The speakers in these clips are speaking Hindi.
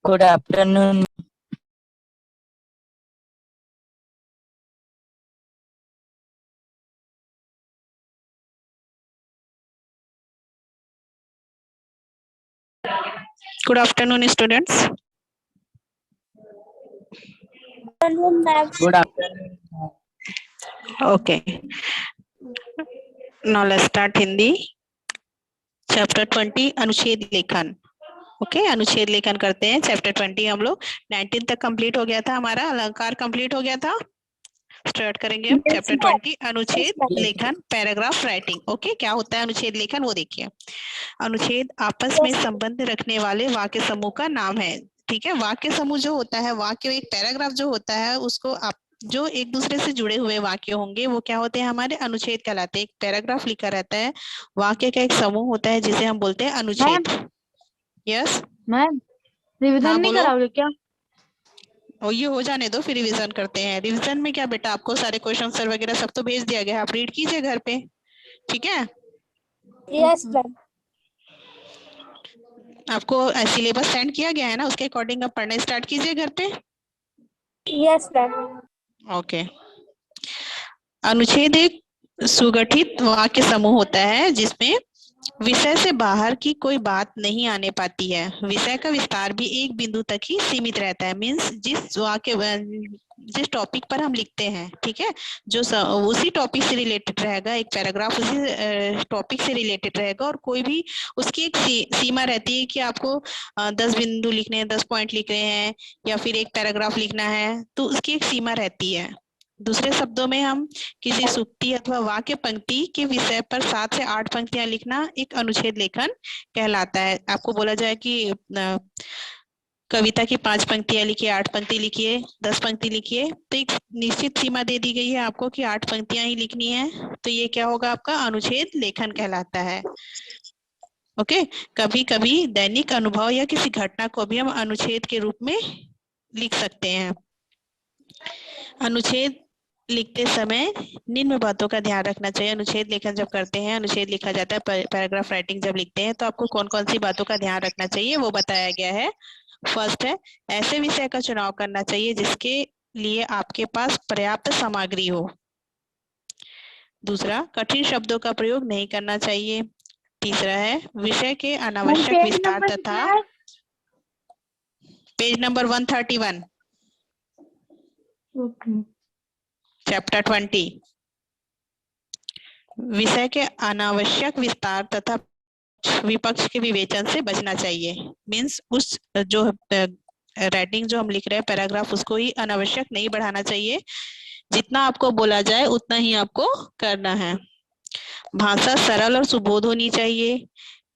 Good afternoon. Good afternoon, students. Good afternoon. Okay. Now let's start Hindi. Chapter 20 अनुच्छेद लेखन. ओके अनुच्छेद लेखन करते हैं. चैप्टर 20 हम लोग 19 तक कंप्लीट हो गया था. हमारा अलंकार कंप्लीट हो गया था. स्टार्ट करेंगे हम चैप्टर 20 अनुच्छेद लेखन पैराग्राफ राइटिंग. ओके क्या होता है अनुच्छेद लेखन वो देखिए. अनुच्छेद आपस में संबंध रखने वाले वाक्य समूह का नाम है. ठीक है. वाक्य समूह जो होता है, वाक्य एक पैराग्राफ जो होता है उसको आप जो एक दूसरे से जुड़े हुए वाक्य होंगे वो क्या होते हैं हमारे अनुच्छेद कहलाते हैं. एक पैराग्राफ लिखा रहता है, वाक्य का एक समूह होता है जिसे हम बोलते हैं अनुच्छेद. यस मैम रिवीजन हाँ नहीं बोलो. कराओगे क्या? और ये हो जाने दो फिर रिवीजन करते हैं. रिवीजन में क्या बेटा, आपको सारे क्वेश्चन आंसर वगैरह सब तो भेज दिया गया है, आप रीड कीजिए घर पे. ठीक है. Yes ma'am. आपको सिलेबस सेंड किया गया है ना, उसके अकॉर्डिंग आप पढ़ना स्टार्ट कीजिए घर पे. Yes ma'am. ओके. अनुच्छेद एक सुगठित वाक्य समूह होता है जिसमें विषय से बाहर की कोई बात नहीं आने पाती है. विषय का विस्तार भी एक बिंदु तक ही सीमित रहता है. मीन्स जिस टॉपिक पर हम लिखते हैं, ठीक है, जो उसी टॉपिक से रिलेटेड रहेगा. एक पैराग्राफ उसी टॉपिक से रिलेटेड रहेगा और कोई भी उसकी एक सीमा रहती है कि आपको 10 बिंदु लिखने हैं, 10 पॉइंट लिख रहे हैं या फिर एक पैराग्राफ लिखना है, तो उसकी एक सीमा रहती है. दूसरे शब्दों में हम किसी सूक्ति अथवा वाक्य पंक्ति के विषय पर 7 से 8 पंक्तियां लिखना एक अनुच्छेद लेखन कहलाता है. आपको बोला जाए कि कविता की 5 पंक्तियां लिखिए, 8 पंक्ति लिखिए, 10 पंक्ति लिखिए, तो एक निश्चित सीमा दे दी गई है आपको कि 8 पंक्तियां ही लिखनी है, तो ये क्या होगा आपका अनुच्छेद लेखन कहलाता है. ओके. कभी कभी दैनिक अनुभव या किसी घटना को भी हम अनुच्छेद के रूप में लिख सकते हैं. अनुच्छेद लिखते समय निम्न बातों का ध्यान रखना चाहिए. अनुच्छेद लेखन जब करते हैं, अनुच्छेद लिखा जाता है, पैराग्राफ राइटिंग जब लिखते हैं, तो आपको कौन कौन सी बातों का ध्यान रखना चाहिए वो बताया गया है. फर्स्ट है ऐसे विषय का चुनाव करना चाहिए जिसके लिए आपके पास पर्याप्त सामग्री हो. दूसरा, कठिन शब्दों का प्रयोग नहीं करना चाहिए. तीसरा है विषय के अनावश्यक विस्तार तथा पेज नंबर 131 चैप्टर 20 विषय के अनावश्यक विस्तार तथा विपक्ष के विवेचन से बचना चाहिए. मीन्स उस जो राइटिंग जो हम लिख रहे हैं पैराग्राफ उसको ही अनावश्यक नहीं बढ़ाना चाहिए. जितना आपको बोला जाए उतना ही आपको करना है. भाषा सरल और सुबोध होनी चाहिए.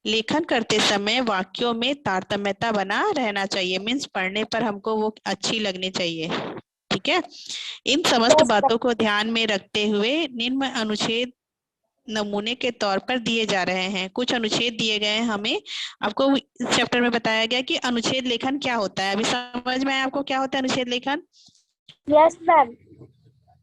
लेखन करते समय वाक्यों में तारतम्यता बना रहना चाहिए. मीन्स पढ़ने पर हमको वो अच्छी लगनी चाहिए. ठीक है. इन समस्त बातों को ध्यान में रखते हुए निम्न अनुच्छेद नमूने के तौर पर दिए जा रहे हैं. कुछ अनुच्छेद दिए गए हैं हमें. आपको इस चैप्टर में बताया गया कि अनुच्छेद लेखन क्या होता है. अभी समझ में आया आपको क्या होता है अनुच्छेद लेखन? Yes ma'am.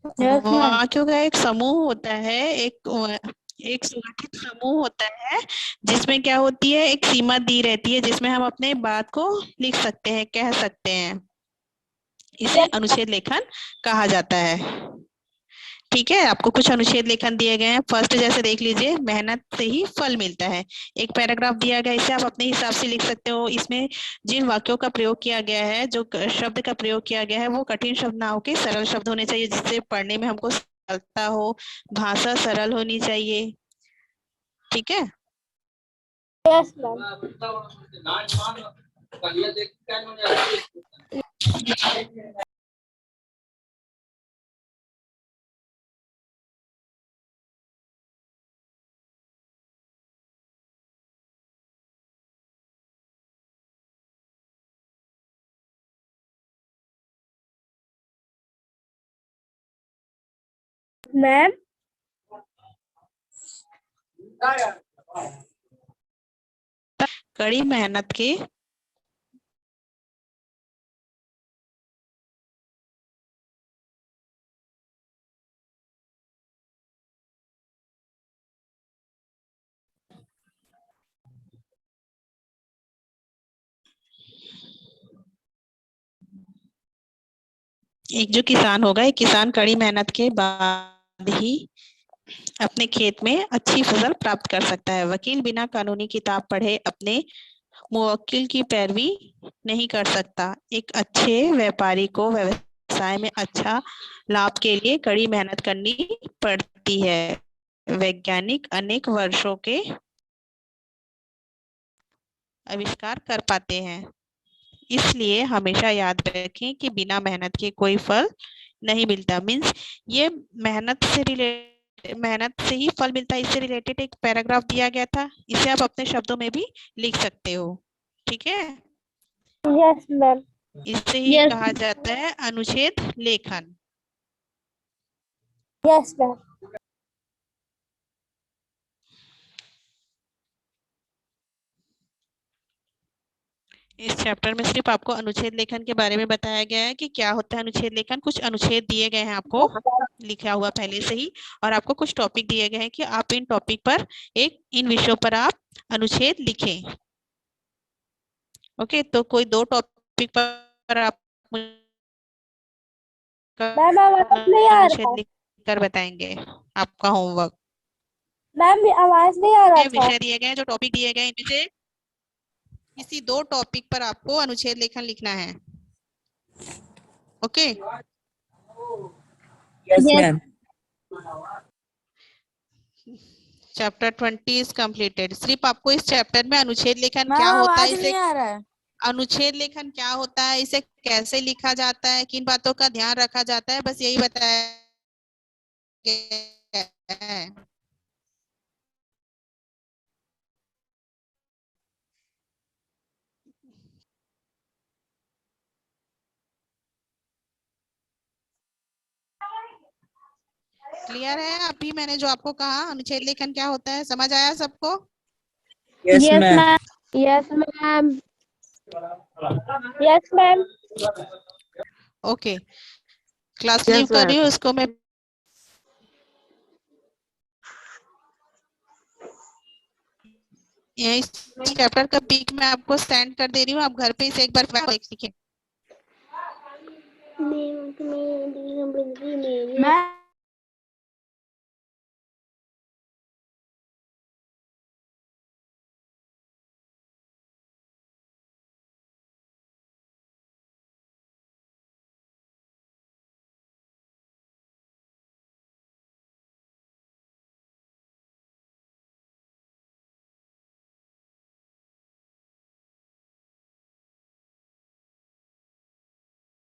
वाक्यों का एक समूह होता है, एक सुगठित समूह होता है जिसमें क्या होती है एक सीमा दी रहती है जिसमें हम अपने बात को लिख सकते हैं, कह सकते हैं. इसे अनुच्छेद लेखन कहा जाता है. ठीक है. आपको कुछ अनुच्छेद लेखन दिए गए हैं. फर्स्ट जैसे देख लीजिए, मेहनत से ही फल मिलता है. एक पैराग्राफ दिया गया, इसे आप अपने हिसाब से लिख सकते हो. इसमें जिन वाक्यों का प्रयोग किया गया है, जो शब्द का प्रयोग किया गया है वो कठिन शब्द ना होके सरल शब्द होने चाहिए जिससे पढ़ने में हमको सरलता हो. भाषा सरल होनी चाहिए. ठीक है. Yes ma'am. मैम कड़ी मेहनत के एक जो किसान होगा, एक किसान कड़ी मेहनत के बाद ही अपने खेत में अच्छी फसल प्राप्त कर सकता है। वकील बिना कानूनी किताब पढ़े अपने मुवक्किल की पैरवी नहीं कर सकता। एक अच्छे व्यापारी को व्यवसाय में अच्छा लाभ के लिए कड़ी मेहनत करनी पड़ती है। वैज्ञानिक अनेक वर्षों के आविष्कार कर पाते हैं। इसलिए हमेशा याद रखें कि बिना मेहनत के कोई फल नहीं मिलता। मीन्स ये मेहनत से ही फल मिलता है, इससे रिलेटेड एक पैराग्राफ दिया गया था। इसे आप अपने शब्दों में भी लिख सकते हो। ठीक है, Yes, ma'am. इसे ही Yes. कहा जाता है अनुच्छेद लेखन। Yes, ma'am. इस चैप्टर में सिर्फ आपको अनुच्छेद लेखन के बारे में बताया गया है कि क्या होता है अनुच्छेद लेखन। कुछ अनुच्छेद दिए गए हैं आपको लिखा हुआ पहले से ही, और आपको कुछ टॉपिक दिए गए हैं कि आप इन टॉपिक पर इन विषयों पर आप अनुच्छेद लिखें। ओके, तो कोई दो टॉपिक पर आप मैम आवाज नहीं आ अनुच्छेद रहा। लिख कर बताएंगे, आपका होमवर्क। मैम आवाज नहीं आ रहा था। विषय दिए गए हैं, जो टॉपिक दिए गए हैं, इनमें से किसी दो टॉपिक पर आपको अनुच्छेद लेखन लिखना है। Okay, Yes, ma'am. Chapter 20 is completed. सिर्फ आपको इस चैप्टर में अनुच्छेद लेखन मैम क्या होता है, आवाज नहीं आ रहा है। अनुच्छेद लेखन क्या होता है, इसे कैसे लिखा जाता है, किन बातों का ध्यान रखा जाता है, बस यही बताया गया है। क्लियर है? अभी मैंने जो आपको कहा अनुच्छेद लेखन क्या होता है, समझ आया सबको? Yes, ma'am. Yes, ma'am. Yes, ma'am. Okay, class leave Yes, कर रही ma'am. हूँ, इसको मैं इस चैप्टर का पिक मैं आपको सेंड कर दे रही हूँ। आप घर पे इसे एक बार सीखें। मैम